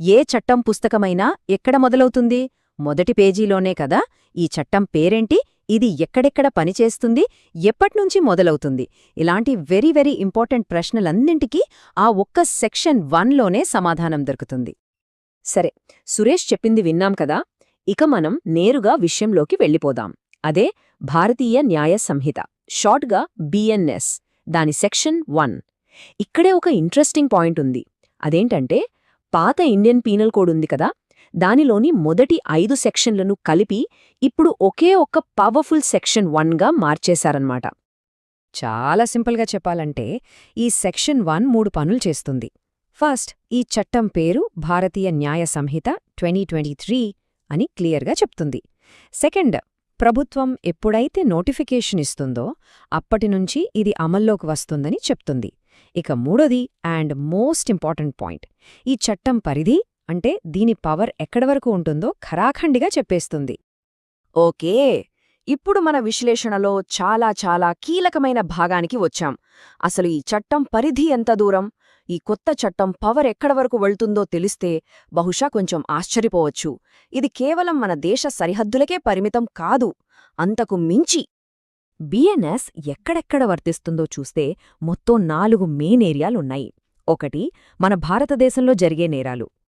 ఏ చట్టం పుస్తకమైనా ఎక్కడ మొదలవుతుంది? మొదటి పేజీలోనే కదా. ఈ చట్టం పేరేంటి? ఇది ఎక్కడెక్కడ పనిచేస్తుంది? ఎప్పట్నుంచి మొదలవుతుంది? ఇలాంటి వెరీ వెరీ ఇంపార్టెంట్ ప్రశ్నలన్నింటికీ ఆ ఒక్క సెక్షన్ 1లోనే సమాధానం దొరుకుతుంది. సరే, సురేష్ చెప్పింది విన్నాం కదా. ఇక మనం నేరుగా విషయంలోకి వెళ్ళిపోదాం. అదే భారతీయ న్యాయ సంహిత, షార్ట్గా బిఎన్ఎస్, దాని సెక్షన్ 1. ఇక్కడే ఒక ఇంట్రెస్టింగ్ పాయింట్ ఉంది. అదేంటంటే, పాత ఇండియన్ పీనల్ కోడ్ ఉంది కదా, దానిలోని మొదటి 5 సెక్షన్లను కలిపి ఇప్పుడు ఒకే ఒక్క పవర్ఫుల్ సెక్షన్ 1గా మార్చేశారన్నమాట. చాలా సింపుల్గా చెప్పాలంటే, ఈ సెక్షన్ 1 3 పనులు చేస్తుంది. ఫస్ట్, ఈ చట్టం పేరు భారతీయ న్యాయ సంహిత 2023 అని క్లియర్గా చెప్తుంది. సెకండ్, ప్రభుత్వం ఎప్పుడైతే నోటిఫికేషన్ ఇస్తుందో అప్పటినుంచి ఇది అమల్లోకి వస్తుందని చెప్తుంది. ఇక మూడోది అండ్ మోస్ట్ ఇంపార్టెంట్ పాయింట్, ఈ చట్టం పరిధి అంటే దీని పవర్ ఎక్కడవరకు ఉంటుందో ఖరాఖండిగా చెప్పేస్తుంది. ఓకే, ఇప్పుడు మన విశ్లేషణలో చాలా చాలా కీలకమైన భాగానికి వచ్చాం. అసలు ఈ చట్టం పరిధి ఎంత దూరం, ఈ కొత్త చట్టం పవర్ ఎక్కడవరకు వెళ్తుందో తెలిస్తే బహుశా కొంచెం ఆశ్చర్యపోవచ్చు. ఇది కేవలం మన దేశ సరిహద్దులకే పరిమితం కాదు, అంతకు మించి. బిఎన్ఎస్ ఎక్కడెక్కడ వర్తిస్తుందో చూస్తే మొత్తం 4 మెయిన్ ఏరియాలున్నాయి. ఒకటి, మన భారతదేశంలో జరిగే నేరాలు.